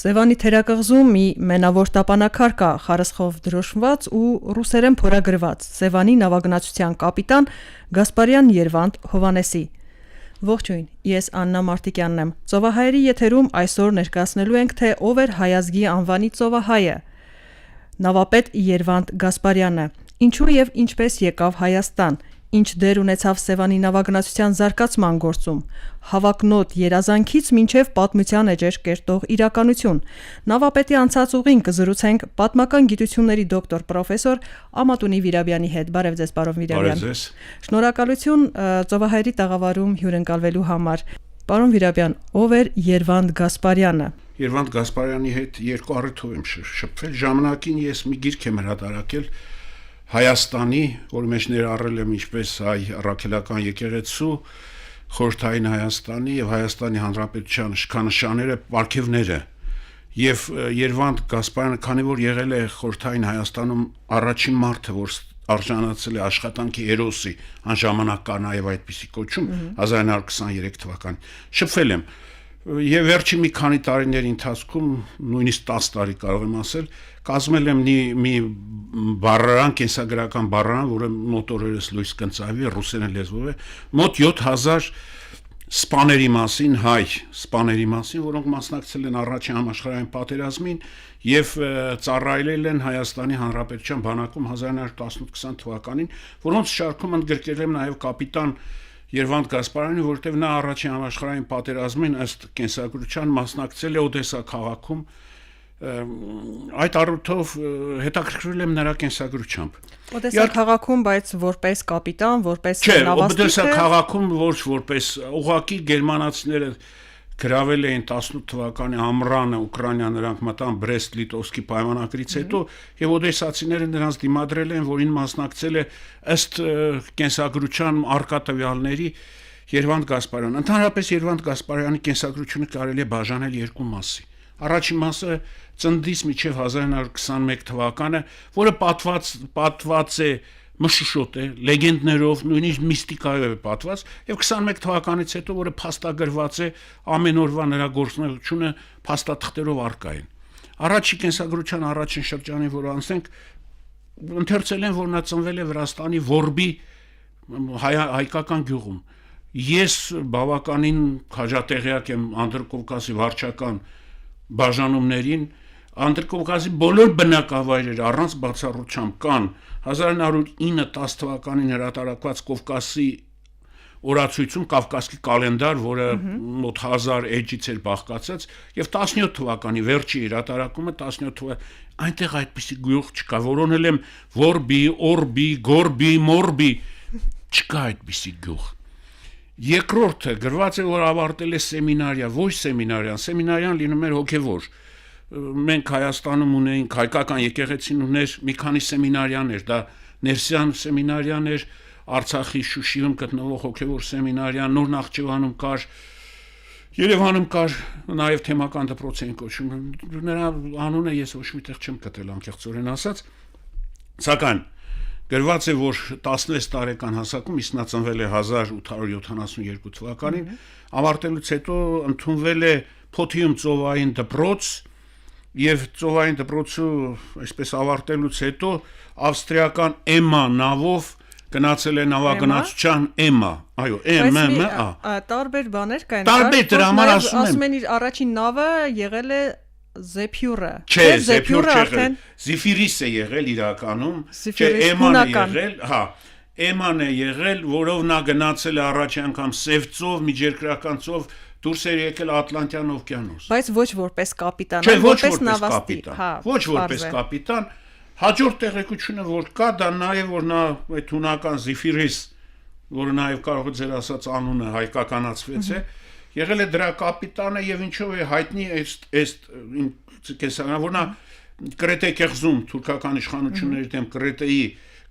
Սևանի թերակղզում մի մենավոր տապանակար կա խարսխով դրոշմված ու ռուսերեն փորագրված Սևանի նավագնացության կապիտան Գասպարյան Երվանդ Հովանեսի։ Ողջույն, ես Աննա Մարտիկյանն եմ։ Ծովահայերի եթերում այսօր ներկայացնելու ենք, թե ով էր հայազգի անվանի ծովահայը։ Նավապետ Երվանդ Գասպարյանը։ Ինչու եւ ինչպես եկավ Հայաստան։ Ինչ դեր ունեցավ Սևանի նավագնացության զարգացման գործում, հավակնոտ երազանքից մինչև պատմության էջեր կերտող իրականություն։ Նավապետի անցած ուղին կզրուցենք պատմական գիտությունների դոկտոր պրոֆեսոր Ամատունի Վիրաբյանի հետ։ Բարև ձեզ, պարոն Վիրաբյան։ Շնորհակալություն ծովահայերի տաղավարում հյուրընկալվելու համար։ Պարոն Վիրաբյան, ով էր Երվանդ Գասպարյանը։ Երվանդ Գասպարյանի հետ երկու առիթով եմ շփվել։ Ժամանակին ես մի գիրք եմ հրատարակել Հայաստանի, որի մեջ ներառել եմ ինչպես հայ առաքելական եկեղեցու, խորհրդային Հայաստանի եւ Հայաստանի Հանրապետության իշխանանշանները, պարգևները, եւ Երվանդ Գասպարյանը, քանի որ եղել է խորհրդային Հայաստանում առաջին մարդը, որ արժանացել է աշխատանքի հերոսի, անժամանակ կա նաեւ այդպիսի կոչում 1923 թվականին, շփվել եմ եւ վերջին մի քանի տարիների ընթացքում, նույնիսկ 10 տարի կարող եմ ասել, կազմել եմ մի բառարան, կենսագրական բառարան, որը մոտորերս լույս կընծայվի, ռուսերեն լեզվով է, մոտ 7000 սպաների մասին, հայ սպաների մասին, որոնք մասնակցել են առաջին համաշխարհային պատերազմին եւ ծառայել են Հայաստանի Հանրապետության բանակում 1918-20 թվականին, որոնց շարքում ընդգրկել եմ նաեւ կապիտան Երվանդ Գասպարյանը, որտեղ նա առաջին համաշխարհային պատերազմին ըստ կենսագրության մասնակցել է Օդեսա քաղաքում։ Այդ առիթով հետաքրքրվել եմ նրա կենսագրությամբ։ Օդեսա քաղաքում, բայց որպես կապիտան, որպես նավաստիկ։ Չէ, Օդեսա քաղաքում ոչ որպես ուղղակի գերմանացիները գրավել էին 18 թվականի ամռանը Ուկրաինա, նրանք մտան Բրեստ-Լիտովսկի պայմանագրից հետո եւ օդեսացիները նրանց դիմադրել են, որին մասնակցել է ըստ կենսագրության արկա տվյալների Երվանդ Գասպարյանը։ Ընդհանրապես Երվանդ Գասպարյանի կենսագրությունը կարելի է բաժանել երկու մասի։ Առաջին մասը ծննդից մինչև 1921 թվականը, որը պատված է մշուշոտ է, լեգենդներով, նույնիսկ միստիկայով է պատված, եւ 21 թվականից հետո, որը փաստագրված է ամեն օրվա նրա գործունեությունը փաստաթղթերով արկա են։ Առաջի կենսագրության առաջին շրջանի, որ անցնենք, ընթերցել են, որ նա ծնվել է Վրաստանի Որբի հայկական գյուղում։ Ես բավականին քաջատեղյակ եմ Անդրկովկասի վարչական բաժանումներին, Անդրկովկասի բոլոր բնակավայրերը առանց բացառությամբ կան 1909-10 թվականին հրատարակված Կովկասի օրացույցում Կավկասի կալենդար, որը մոտ 1000 էջից էր բաղկացած, եւ 17 թվականի վերջի հրատարակումը 17 թվականի այնտեղ այդպիսի գյուղ չկա, որոնել եմ Որբի, Օրբի, Գորբի, Մորբի, չկա այդպիսի գյուղ։ Երկրորդը գրված է, որ ավարտել է սեմինարիա, ոչ սեմինարիան լինում էր հոգևոր։ Մենք Հայաստանում ունեինք հայկական եկեղեցին ուներ մի քանի սեմինարիաներ, դա Ներսյան սեմինարիան էր, Արցախի Շուշիում գտնվող հոգևոր սեմինարիան, Նոր Նախճիվանում կար, Երևանում կար, նաև թեմական դպրոց էին կոչում։ Նրա անունը ես ոչ միտեղ չեմ գտել, անկեղծորեն ասած, սակայն գրված է, որ 16 տարեկան հասակում, իսկ նա ծնվել է 1872 թվականին, ավարտելուց հետո ընդունվել է Փոթիում ծովային դպրոց եւ ծովային դպրոցը այսպես ավարտելուց հետո ավստրիական Էմա նավով գնացել է նավագնացության Էմա, այո, M-M-A։ Տարբեր բաներ կային։ Տարբեր դրա համար ասում են իր առաջին նավը եղել է Զեփյուրը։ Չէ, Զեփյուրը արդեն Զիֆիրիս է եղել իրականում, չէ, Էման է եղել, հա, Էման է եղել, որով նա գնացել է առաջ անգամ Սև ծով, միջերկրական ծով, դուրս էր եկել Ատլանտյան օվկիանոս։ Բայց ոչ որպես կապիտան, այլ որպես նավաստիկ, հա։ Ոչ որպես կապիտան, հաջորդ տեղեկությունը որ կա, դա նաև որ նա այդ հունական Զիֆիրիս, որը նաև կարող է ձեր ասած անունը հայկականացվեց է, եղել է դրա կապիտանը եւ ինչով է հայտնի որ նա Կրետե կղզում թուրքական իշխանությունների դեմ Կրետեի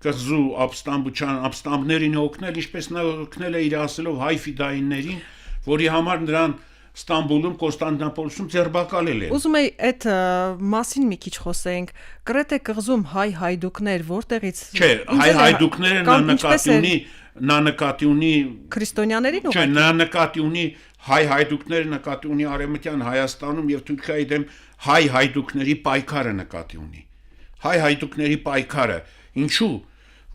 կղզու ապստամբներին օգնել, ինչպես նա օգնել է իր ասելով հայ ֆիդայիններին, որի համար նրան Ստամբուլում, Կոստանդնուպոլսում ձերբակալել են։ Ուզում եի այդ մասին մի քիչ խոսենք։ Կրեթե կղզում հայ հայդուկներ որտեղից Չէ, հայ հայդուկները նա նկատի ունի քրիստոնյաներին Չէ, նա նկատի ունի հայ հայդուկները նկատի ունի Արևմտյան Հայաստանում եւ Թուրքիայի դեմ հայ հայդուկների պայքարը նկատի ունի։ Հայ հայդուկների պայքարը, ինչու՞,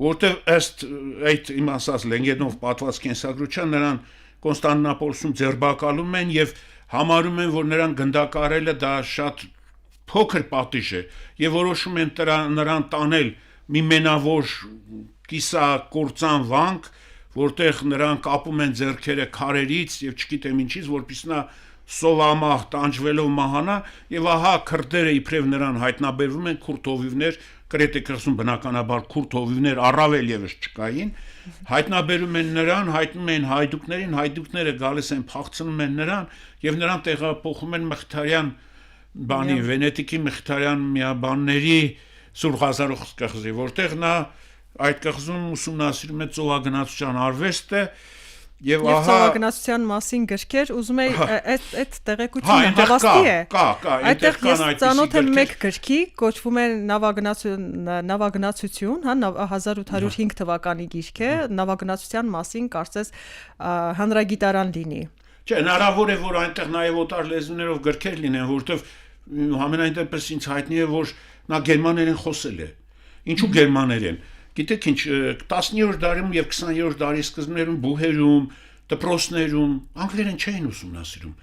որտեղ ըստ այդ իմ ասած Լենգեդնով պատված կենսագրության նրան Կոստանդնուպոլսում ձերբակալում են եւ համարում են, որ նրան գնդակարելը դա շատ փոքր պատիժ է եւ որոշում են նրան տանել մի մենավոր կիսակործան վանք, որտեղ նրան կապում են ձեռքերը քարերից եւ չգիտեմ ինչից, որպեսզի նա սովամահ տանջվելով մահանա եւ ահա քրդերը իբրև նրան հայտնաբերվում են քուրդ հովիվներ, Կրետե կղզում բնականաբար քուրդ հովիվներ առավել եւս չկային, հայտնաբերում են նրան, հայտնում են հայդուկներին, հայդուկները գալիս են փախցնում են նրան եւ նրան տեղափոխում են Մխիթարյան բանի Վենետիկի Մխիթարյան միաբանների Սուրբ Ղազարող կղզի, որտեղ նա այդ կղզում ուսումնասիրում է ծովագնացության արվեստը եւ ահա ծովագնացության մասին գրքեր, ուզում եի այդ տեղեկությունը հավաստի է։ Կա, այդտեղ ես ծանոթ եմ մեկ գրքի, կոչվում է Նավագնացություն, 1805 թվականի գիրք է, նավագնացության մասին կարծես հանրագիտարան լինի։ Չէ, հնարավոր է որ այնտեղ նաեւ օտար լեզուներով գրքեր լինեն, որովհետեւ համենայն դեպս ինձ հայտնի է որ նա գերմաներեն խոսել է։ Ինչու գերմաներեն։ Գիտեք ինչ 19-րդ դարում եւ 20-րդ դարի սկզբներում բուհերում, դպրոցներում անգլերեն չէին ուսումնասիրում։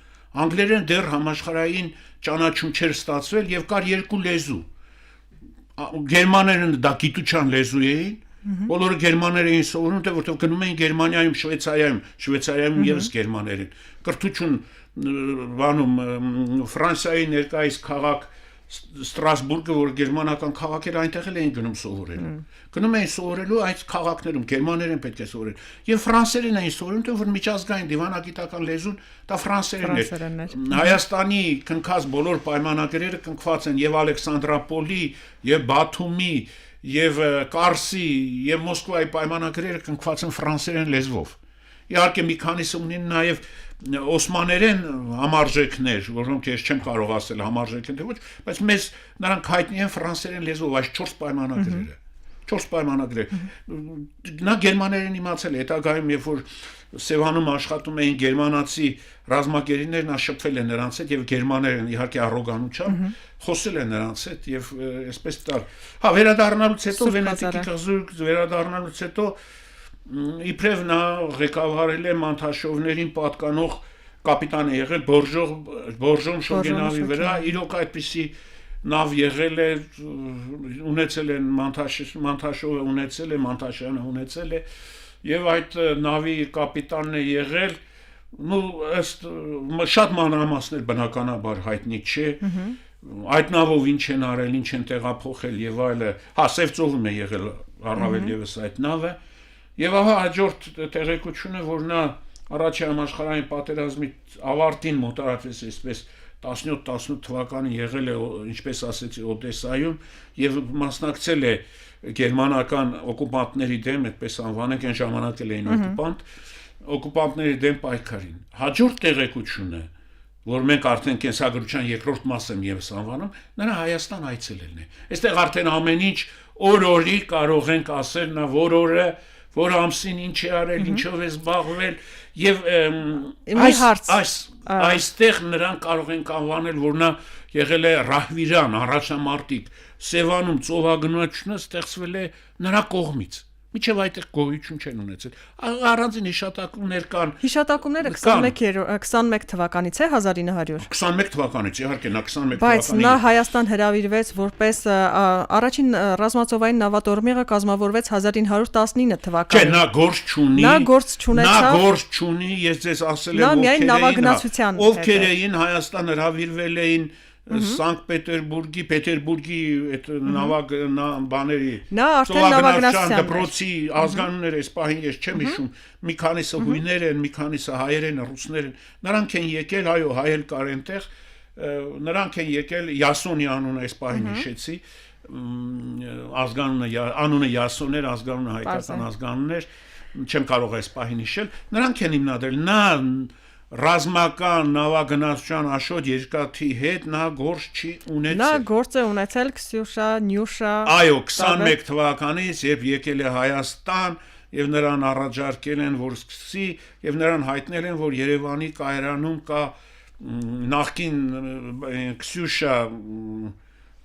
Անգլերեն դեռ համաշխարհային ճանաչում չէր ստացվել եւ կար երկու լեզու։ Գերմաներեն դա գիտության լեզու էին, բոլորը գերմաներ էին սովորում, որտեղ գնում էին Գերմանիայում, Շվեյցարիայում եւս գերմաներեն։ Կրթություն բանում Ֆրանսիայի ներկայիս քաղաք Ստրասբուրգը, որ գերմանական քաղաք էր, այնտեղ էլ էին գնում սովորելու։ Գնում էին սովորելու այդ քաղաքներում, գերմաներեն պետք է սովորել։ Եվ ֆրանսերեն էին սովորում, որ միջազգային դիվանագիտական լեզուն դա ֆրանսերեն էր։ Հայաստանի կնքած բոլոր պայմանագրերը կնքված են եւ Ալեքսանդրապոլի, եւ Բաթումի, եւ Կարսի, եւ Մոսկվայի պայմանագրերը կնքված են ֆրանսերեն լեզվով։ Իհարկե մի քանիսը ունեն նաեւ Օսմաներեն համարժեքներ, որոնք ես չեմ կարող ասել համարժեք են թե ոչ, բայց մեզ նրանք հայտնի են ֆրանսերեն լեզվով այս 4 պայմանագրերը։ 4 պայմանագրեր։ Նա գերմաներեն իմացել է, հետագայում երբ որ Սևանում աշխատում էին գերմանացի ռազմագերիներ, նա շփվել է նրանց հետ եւ գերմաներեն իհարկե առոգանությամբ խոսել է նրանց հետ եւ այսպես տար։ Հա, վերադառնալուց հետո Վենետիկի կղզու վերադառնալուց հետո իբրև նա ղեկավարել է Մանթաշովներին պատկանող կապիտան է եղել Բորժոմ շոգենավի վրա, իրոք այդպիսի նավ եղել է, ունեցել են Մանթաշովը ունեցել է, Մանթաշյանը ունեցել է եւ այդ նավի կապիտանն է եղել, ըստ շատ մանրամասներ բնականաբար հայտնի չէ, այդ նավով ինչ են արել, ինչ են տեղափոխել եւ այլը, հա Սև ծովում է եղել առավել եւս այդ նավը Եվ ահա հաջորդ տեղեկությունը, որ նա առաջի համաշխարհային պատերազմի ավարտին մոտարապես այսպես 17-18 թվականին եղել է, ինչպես ասեցի, Օդեսայում եւ մասնակցել է գերմանական օկուպանտների դեմ, այդպես անվանենք, այն ժամանակ էլ էին օկուպանտների դեմ պայքարին։ Հաջորդ տեղեկությունը, որ մենք արդեն կենսագրության երկրորդ մասը եւս անվանում, նրա Հայաստան այցելելն է։ Այստեղ արդեն ամեն ինչ օր-օրի կարող ենք ասել, նա որ օրը որ ամսին ինչ է արել, ինչով է զբաղվել եւ այստեղ նրան կարող են անվանել, որ նա եղել է ռահվիրան, առաջնամարտիկ, Սևանում ծովագնացությունը ստեղծվել է նրա կողմից։ Միջև այդտեղ գոյություն չեն ունեցել։ Առանձին հիշատակումներ կան։ Հիշատակումները 21 թվականից է 1900։ 21 թվականից, իհարկե, նա 21 թվականից։ Բայց նա Հայաստան հրավիրվեց որպես առաջին ռազմածովային նավատորմիղը կազմավորվեց 1919 թվականին։ Չէ, նա գործ չունի։ Նա գործ չունեցավ։ Նա գործ չունի, ես ձեզ ասել եմ, նա միայն նավագնացության ովքեր էին Հայաստան հրավիրվել էին Սանկտ Պետերբուրգի այդ բաների նա արդեն նավագնացության դպրոցի ազգանունները այս պահին ես չեմ հիշում մի քանիսը հույներ են, մի քանիսը հայեր են, ռուսներ են, նրանք են եկել, այո, հայեր կար այնտեղ, նրանք են եկել Յասոնի անունը այս պահին հիշեցի, անունը Յասոն էր, ազգանունը հայկական ազգանուն էր, չեմ կարող այս պահին հիշել, նրանք են հիմնադրել, նա ռազմական նավագնացության աշոտ երկաթի հետ նա գործ չի ունեցել։ Նա գործ է ունեցել Քսյուշա, Նյուշա։ Այո, 21 թվականից, երբ եկել է Հայաստան եւ նրան առաջարկել են, որ սկսի եւ նրան հայտնել են, որ Երևանի կայարանում կա նախկին Քսյուշա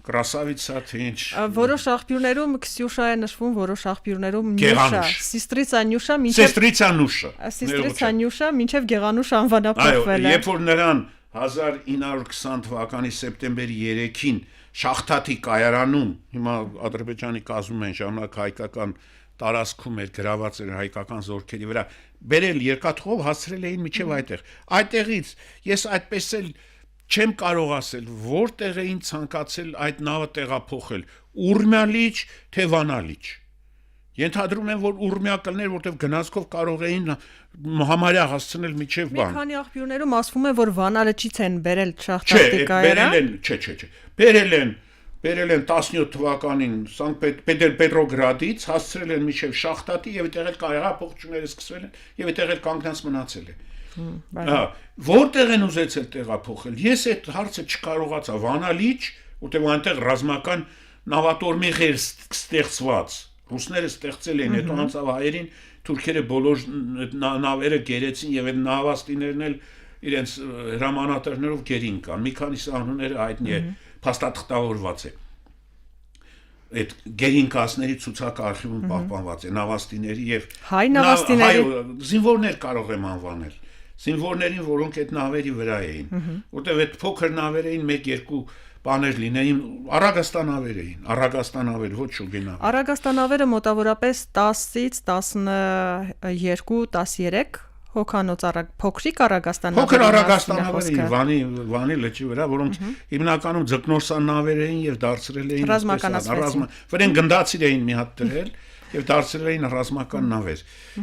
Красавица թե ինչ։ Որոշ աղբյուրներում Քսյուշա է նշվում, որոշ աղբյուրներում Նյուշա, Սիստրիցա Նյուշա, Սիստրիցա Նյուշա, մինչև Գեղանուշ անվանափոխվել է։ Այո, երբ որ նրան 1920 թվականի սեպտեմբերի 3-ին Շախտատի կայարանում, հիմա Ադրբեջանի կազմում են ժամանակ հայկական տարածքում էր գրաված էր հայկական զորքերի վրա, բերել երկաթով հասցրել էին միջև այդտեղ։ Այդտեղից ես այդպես էլ չեմ կարող ասել, որտեղ էին ցանկացել այդ նավը տեղափոխել՝ Ուրմիալիչ թե Վանալիչ։ Ենթադրում եմ, որ Ուրմիա կլներ, որտեղ գնացքով կարող էին համարյա հասցնել միջև բան։ Մի քանի աղբյուրներում ասվում է, որ Վանալիչից են բերել Շախտատի կայարան։ Չէ, բերել են 17 թվականին Սանկտ Պետրոգրադից, հասցրել են միջև Շախտատի եւ այդտեղ էլ կայարափոխությունները սկսվել են եւ այդտեղ էլ կանգնած մնացել է։ Որտեղ են ուզեցել տեղափոխել։ Ես այդ հարցը չկարողացա Վանալիչ, որտեղ այնտեղ ռազմական նավատորմիղեր ստեղծված, ռուսները ստեղծել են, հետո անցավ հայերին, թուրքերը բոլոր նավերը գերեցին եւ այդ նավաստիներն էլ իրենց հրամանատարներով գերին կան։ Մի քանիսի անունները հայտնի է, փաստաթղթավորված է։ Այդ գերինկասների ցուցակ արխիվում պահպանված է նավաստիների եւ հայ նավաստիների զինվորներ կարող եմ անվանել։ Զինվորներին, որոնք այդ նավերի վրա էին, որտեղ այդ փոքր նավեր էին 1-2 բաներ լինեին, Արագաստանավեր էին, Արագաստանավեր, ոչ շուգենավ։ Արագաստանավերը մոտավորապես 10-ից 12-13 հոկանոց փոքրիկ Արագաստանավեր։ Փոքր Արագաստանավեր էին, Վանի լճի վրա, որոնք հիմնականում ձկնորսան նավեր էին եւ դարձրել էին վրեն գնդացիր էին մի հատ դրել եւ դարձրել էին ռազմական նավեր։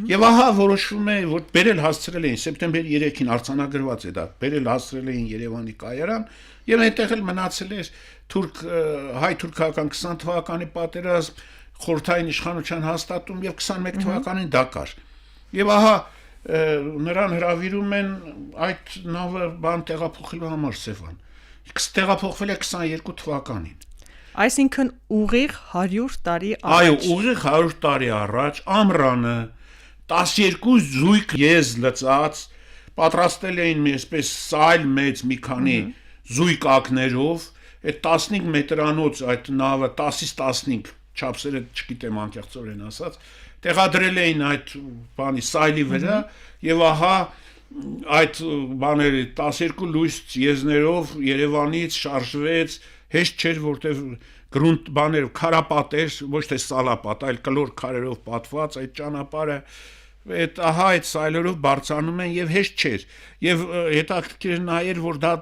Եվ ահա որոշվում է, որ բերել հասցրել էին սեպտեմբերի 3-ին արձանագրված է դա, բերել հասցրել էին Երևանի կայարան եւ այնտեղ էլ մնացել էր հայ-թուրքական 20 թվականի պատերազմ, խորհրդային իշխանության հաստատում եւ 21 թվականին Դակար։ Եվ ահա նրան հրավիրում են այդ նավը բան տեղափոխելու համար Սևան։ Տեղափոխվել է 22 թվականին։ Այսինքն ուղիղ 100 տարի առաջ։ Այո, ուղիղ 100 տարի առաջ ամռանը 12 զույգ եզ լծած պատրաստել էին այսպես սայլ մեծ մի քանի զույգ ակներով, այդ 15 մետրանոց այդ նավը 10-ից 15 չափսերը չգիտեմ անկեղծորեն ասած, տեղադրել էին այդ բանի սայլի վրա եւ ահա այդ բաները 12 լույս եզներով Երևանից շարժվեց, հեշտ չէր, որտեվ գրունտ բաներով քարապատեր, ոչ թե սալապատ, այլ կլոր քարերով պատված այդ ճանապարհը, այդ ահա այդ սայլերով բարձրանում են եւ հեշտ չէր։ Եվ հետաքրքիր նայել, որ դա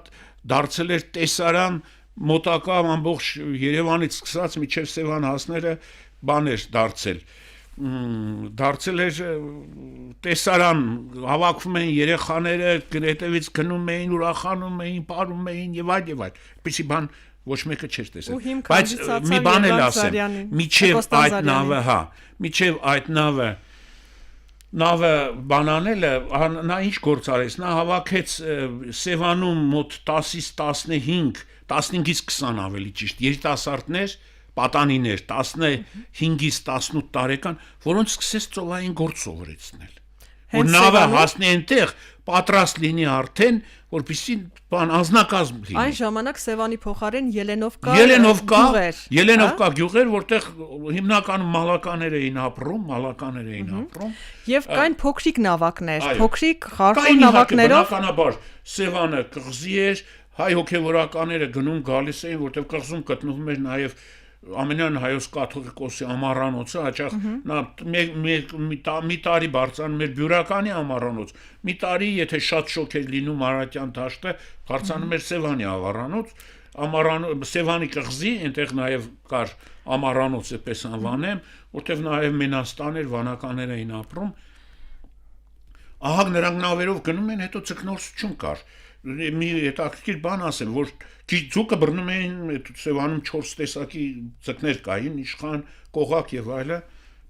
դարձել էր տեսարան մոտակա ամբողջ Երևանից սկսած մինչև Սևան հասները բաներ դարձել էր տեսարան, հավաքվում էին երեխաները, հետևից գնում էին, ուրախանում էին, ապարում էին եւ այլ եւ այլ։ Այսպիսի բան ոչ մեկը չէր տեսել։ Բայց մի բան էլ ասեմ, միջև այդ նավը բանանելը, նա ինչ գործ արեց, նա հավաքեց Սևանում մոտ 10-ից 15, 15-ից 20 ավելի ճիշտ, երիտասարդներ, պատանիներ, 15-ից 18 տարեկան, որոնց սկսեց ծովային գործ սովորեցնել։ Որ նավը հասնի այնտեղ, պատրաստ լինի արդեն, որպեսզի բան անձնակազմ լինի։ Այն ժամանակ Սևանի փոխարեն Ելենովկա գյուղեր, որտեղ հիմնականում մալականներ էին ապրում, եւ կային փոքրիկ նավակներ, փոքրիկ խարտուն նավակներով, բնականաբար Սևանը կղզի էր, հայ հոգեվորականները գնում գալիս էին, որտեղ կղզում գտնվում էր նաեւ ամենայն հայոց կաթողիկոսի ամառանոցը, հաճախ նա մի տարի բարձրանում էր բյուրականի ամառանոց, մի տարի եթե շատ շոկ էր լինում Արարատյան դաշտը, բարձրանում էր Սևանի ամառանոց, Սևանի կղզի, այնտեղ նաև կար ամառանոց էպես անվանեմ, որտեղ նաև մենաստան էր, վանականներ էին ապրում։ Ահա նրանք նավերով գնում են, հետո ձկնորսություն կար։ Մի հետաքրքիր բան ասեմ, որ ձուկը բռնում էին Սևանում 4 տեսակի ձկներ կային, իշխան, կողակ եւ այլը,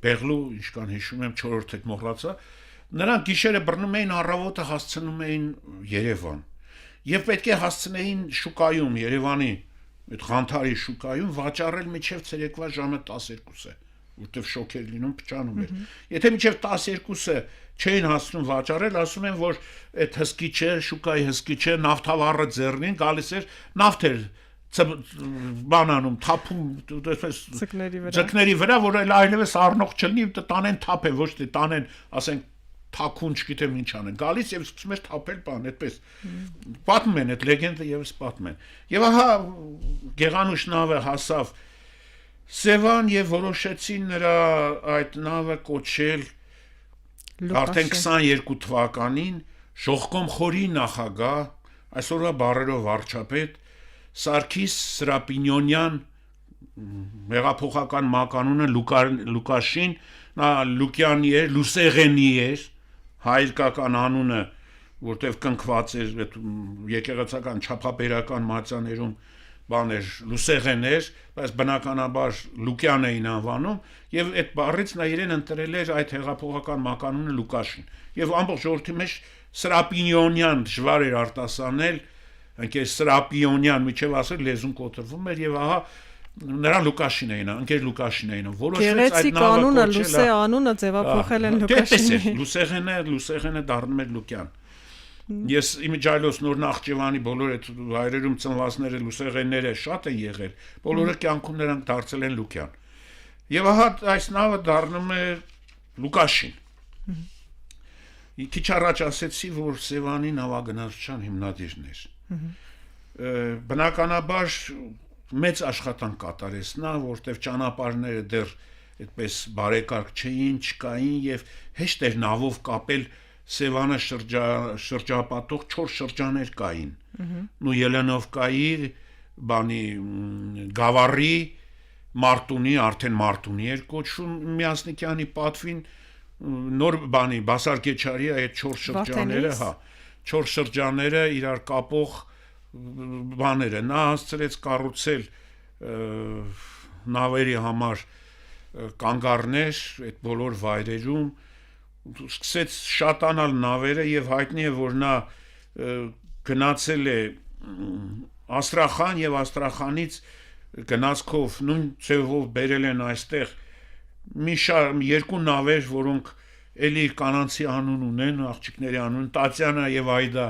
բեղլու, ինչքան հիշում եմ 4-րդ հետ մոռացա, Նրանք գիշերը բռնում էին, առավոտը հասցնում էին Երևան։ Եվ պետք է հասցնեին շուկայում Երևանի այդ Ղանթարի շուկայում վաճառել մինչև ցերեկվա ժամը 12-ը, որտեվ շոկ էր լինում, փչանում էր։ Եթե մինչև 12-ը չէին հասնում վաճառել, ասում են, որ այդ հսկիչը, շուկայի հսկիչը նավթավառը ձեռնին գալիս էր, նավթ էր բանանում, թափում, այսպես ձկների վրա, որ այլևս առնող չլինի, տանեն թափեն, ոչ թե տանեն, ասենք թաքուն, չգիտեմ ինչ անեն, գալիս եւ սկսում էր թափել բան, այդպես։ Պատմում են այդ լեգենդը եւս պատմում են։ Եվ ահա Գեղանուշ նավը հասավ Սևան եւ որոշեցին նրա այդ նավը կոչել արդեն 22 թվականին Ժողկոմ խորի նախագահ, այսօրվա բառերով վարչապետ Սարգիս Սրապինյոնյան, հեղափոխական մականունը Լուկաշին, նա Լուկյանի էր, Լուսեղենի էր, հայրկական անունը, որտեղ կնքված էր եկեղեցական չափաբերական մատյաներում բաներ Լուսեղեն էր, բայց բնականաբար Լուկյան էին անվանում, եւ այդ բառից նա իրեն ընտրել էր այդ հեղափոխական մականունը Լուկաշին։ Եվ ամբողջ ժողովրդի մեջ Սրապինյոնյան դժվար էր արտասանել, ընկեր Սրապիոնյան միջև ասել լեզուն կոտրվում էր եւ ահա նրան Լուկաշին էին, ընկեր Լուկաշին էին, որոշեց այդ նավը Լուսե անունը ձևափոխել են Լուկաշին։ Լուսեղենը դառնում էր Լուկյան։ Ես իմիջայլոց նոր Նախճեվանի բոլոր այդ հայրերում ծնվածները Լուսեղենները շատ են եղել, բոլորը կյանքում նրանք դարձել են Լուկյան։ Եվ ահա այս նավը դառնում է Լուկաշին։ Քիչ առաջ ասեցի, որ Սևանի նավագնացության հիմնադիրն էր։ Բնականաբար մեծ աշխատանք կատարեց նա, որտեղ ճանապարհները դեռ այդպես բարեկարգ չէին, չկային եւ հեշտ էր նավով կապել Սևանը շրջապատող 4 շրջաներ կային։ Նու Ելենովկայի, բանի Գավառի, Մարտունի, արդեն Մարտունի էր կոչվում Միասնիկյանի պատվին, նոր բանի Բասարկեչարի այդ 4 շրջանները, հա, 4 շրջանները իրար կապող բաները նա հասցրեց կառուցել նավերի համար կանգառներ այդ բոլոր վայրերում, սկսեց շատանալ նավերը եւ հայտնի է, որ նա գնացել է Աստրախան եւ Աստրախանից գնացքով նույն ձևով բերել են այստեղ մի երկու նավեր, որոնք էլի կանանցի անուն ունեն, աղջիկների անուն, Տատյանա եւ Այդա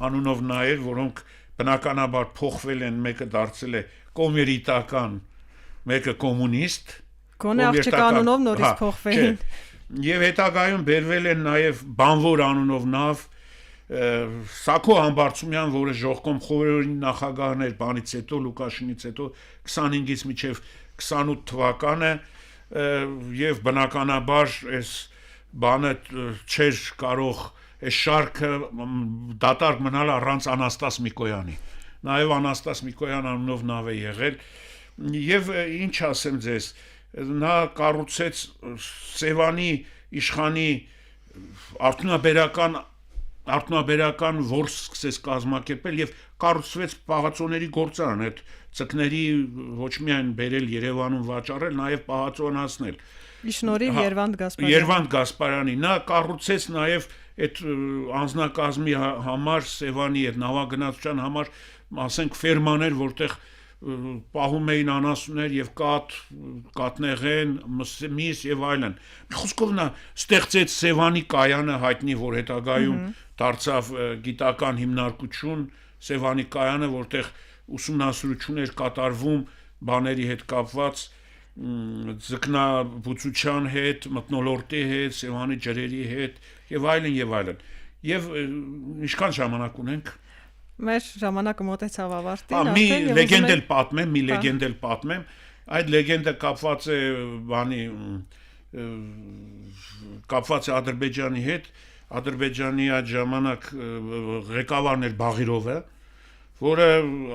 անունով նայեր, որոնք բնականաբար փոխվել են, մեկը դարձել է կոմերիտական, մեկը կոմունիստ, գոնե աղջիկ անունով նորից փոխվել եւ հետագայում բերվել են նաեւ Բանվոր անունով նավ, Սակո Համբարձումյան, որը Ժողկոմ խորհրդի նախագահն էր բանից հետո, Լուկաշինից հետո 25-ից մինչև 28 թվականը եւ բնականաբար այս բանը չէր կարող այս շարքը դատարկ մնալ առանց Անաստաս Միկոյանի։ Նաեւ Անաստաս Միկոյան անունով նավ է եղել եւ ինչ ասեմ ձեզ, նա կառուցեց Սևանի իշխանի արդյունաբերական որս սկսեց կազմակերպել եւ կառուցվեց պահածոների գործարան, այդ ծկների ոչ միայն բերել Երևանում վաճառել, նաեւ պահածոնացնել։ Շնորհիվ Երվանդ Գասպարյանի նա կառուցեց նաեւ այդ անձնակազմի համար Սևանի այդ նավագնացության համար, ասենք ֆերմաներ, որտեղ պահում էին անասուններ եւ կատնեղեն, միս եւ այլն։ Խոսքով նա ստեղծեց Սևանի կայանը, հայտնի որ հետագայում դարձավ գիտական հիմնարկություն, Սևանի կայանը, որտեղ ուսումնասիրություն էր կատարվում բաների հետ կապված, ձկնաբուծության հետ, մթնոլորտի հետ, Սևանի ջրերի հետ եւ այլն եւ այլն։ Եվ ինչքան ժամանակ ունենք։ Մեր ժամանակը մոտեցավ ավարտին, մի լեգենդ էլ պատմեմ, այդ լեգենդը կապված է բանի կապված է Ադրբեջանի հետ, Ադրբեջանի այդ ժամանակ ղեկավարն էր Բաղիրովը, որը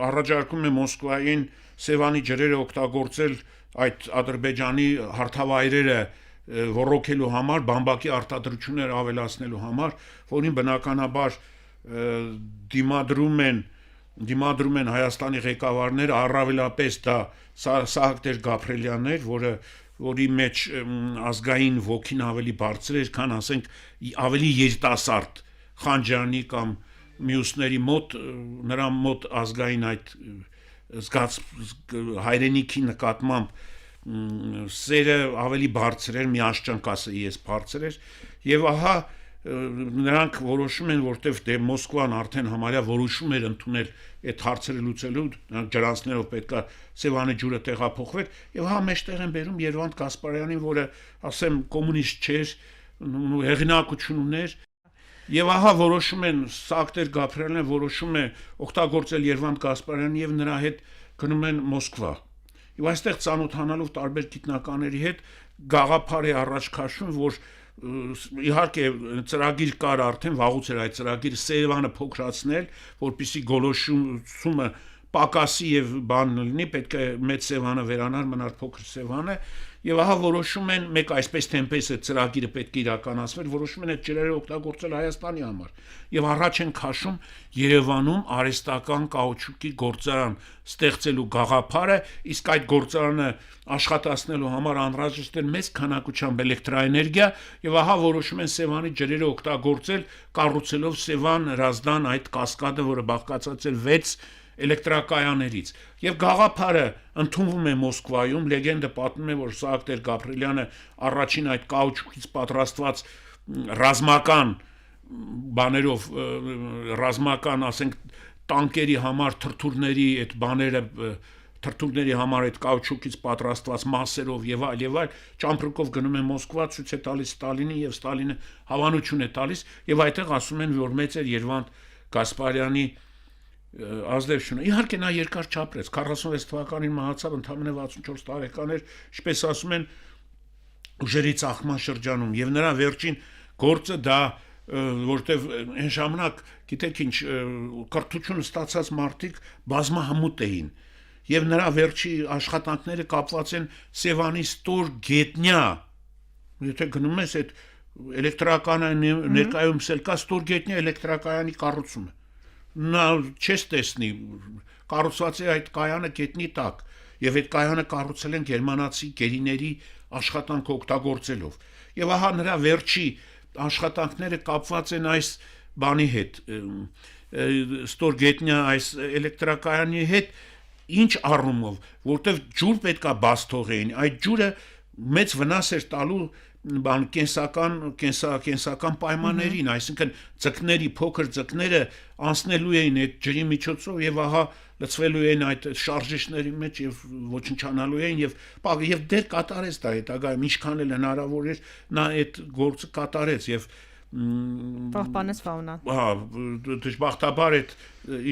առաջարկում է Մոսկվային Սևանի ջրերը օգտագործել այդ Ադրբեջանի հարթավայրերը ռոռոքելու համար, բամբակի արտադրությունները ավելացնելու համար, որին բնականաբար դիմադրում են Հայաստանի ղեկավարները, առավելապես դա Սահակ Տեր-Գաբրելյանն էր, որը որի մեջ ազգային ոգին ավելի բարձր էր, քան ասենք ավելի երիտասարդ Խանջյանի կամ մյուսների մոտ, նրա մոտ ազգային այդ հայրենիքի նկատմամբ սերը ավելի բարձր էր, մի աշճանք ասեի ես բարձր էր, եւ ահա նրանք որոշում են, որտեվ դե Մոսկվան արդեն համարյա որոշում էր ընդունել այդ հարցերը լուծելու, նրանք ջրանցներով պետքա Սևանի ջուրը տեղափոխվեր, եւ հա մեջտեղ են բերում Երվանդ Գասպարյանին, որը ասեմ կոմունիստ չէր, հեղինակություն ուներ, եւ ահա որոշում են Սակտեր Գաբրիելն որոշում է օգտագործել Երվանդ Գասպարյանին եւ նրա հետ գնում են Մոսկվա։ Եվ այստեղ ծանոթանալով տարբեր գիտնականների հետ գաղափար է առաջ քաշում, որ իհարկե ծրագիր կար արդեն, վաղուց էր այդ ծրագիրը Սևանը փոքրացնել, որպեսզի գոլոշումը պակասի եւ բան լինի, պետք է մեծ Սևանը վերանար, մնար փոքր Սևանը, եւ ահա որոշում են մեկ այսպես թեմպես է ծրագիրը պետք է իրականացվեր, որոշում են այդ ջրերը օգտագործել Հայաստանի համար եւ առաջ են քաշում Երևանում արհեստական կաուչուկի գործարան ստեղծելու գաղափարը, իսկ այդ գործարանը աշխատացնելու համար անհրաժեշտ է մեծ քանակությամբ էլեկտրաէներգիա եւ ահա որոշում են Սևանի ջրերը օգտագործել, կառուցելով Սևան Հրազդան այդ կասկադը, որը բաղկացած էր 6 էլեկտրակայաներից եւ գաղափարը ընդունվում է Մոսկվայում, լեգենդը պատմում է, որ Սակտեր Գաբրիելյանը առաջին այդ կաուչուկից պատրաստված ռազմական բաներով ռազմական, ասենք, տանկերի համար թրթուրների այդ բաները թրթուրների համար այդ կաուչուկից պատրաստված մասերով եւ այլ ճամփրուկով գնում է Մոսկվա, ցույց է տալիս Ստալինին եւ Ստալինը հավանություն է տալիս եւ այդտեղ ասում են, որ մեծ էր Երվանդ Գասպարյանի ազդեցությունը։ Իհարկե նա երկար չապրեց, 46 թվականին մահացավ, ընդամենը 64 տարեկան էր, ինչպես ասում են, ուժերի ծաղկման շրջանում եւ նրա վերջին գործը դա, որտեվ այն ժամանակ, գիտեք ինչ, կրթություն ստացած մարդիկ բազմահմուտ էին եւ նրա վերջի աշխատանքները կապված են Սևանի ստոր գետնյա, եթե գնում ես այդ էլեկտրակայանը ներկայումս էլ կա ստոր գետնյա էլեկտրակայանի կառուցումը, նա չես տեսնի, կառուցված է այդ կայանը գետնի տակ եւ այդ կայանը կառուցել են գերմանացի գերիների աշխատանք օգտագործելով եւ ահա նրա վերջի աշխատանքները կապված են այս բանի հետ, ստոր գետնյա այս էլեկտրակայանի հետ, ինչ առումով, որտեվ ջուր պետքա բաց թողեին, այդ ջուրը մեծ վնաս էր տալու բան կենսական պայմաններին, այսինքն ձկների փոքր ձկները անցնելու էին այդ ջրի միջոցով եւ ահա լցվելու էին այդ շարժիչների մեջ եւ ոչնչանալու էին եւ դեր կատարեց դա հետագայում ինչքան էլ հնարավոր էր նա այդ գործը կատարեց եւ պահպանեց ֆաունան։ Հա, դժբախտաբար այդ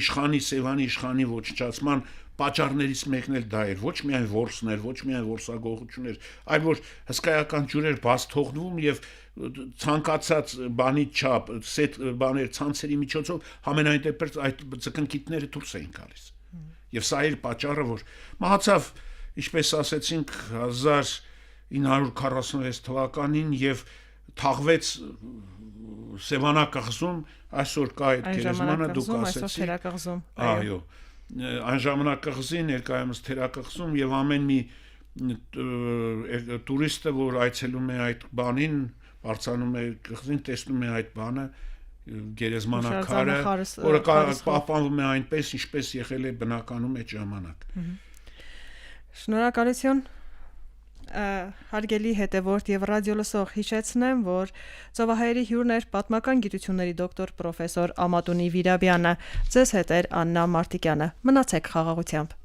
իշխանի Սևանի իշխանի ոչնչացման պատճառներից մեկն էլ դա էր, ոչ միայն որսներ, ոչ միայն որսագողություններ, այլ որ հսկայական ջուրեր բաց թողնվում եւ ցանկացած բանի չափ, սետ բաներ ցանցերի միջոցով համենայն դեպս այդ ձկնկիտները դուրս էին գալիս։ Եվ սա էր պատճառը, որ մահացավ, ինչպես ասեցինք, 1946 թվականին եւ թաղվեց Սևանա կղզում, այսօր կա այդ գերեզմանը, դուք ասեցիք, այո, այն ժամանակ կղզի, ներկայումս թերակղզում եւ ամեն մի տուրիստը, որ այցելում է այդ բանին, բարձրանում է կղզին, տեսնում է այդ բանը, գերեզմանակարը, որը պահպանվում է այնպես, ինչպես եղել է բնականում այդ ժամանակ։ Շնորհակալություն։ Հարգելի հետևորդ եւ ռադիոլսող, հիշեցնեմ, որ ծովահայերի հյուրն էր պատմական գիտությունների դոկտոր պրոֆեսոր Ամատունի Վիրաբյանը, ձեզ հետ էր Աննա Մարտիկյանը։ Մնացեք խաղաղությամբ։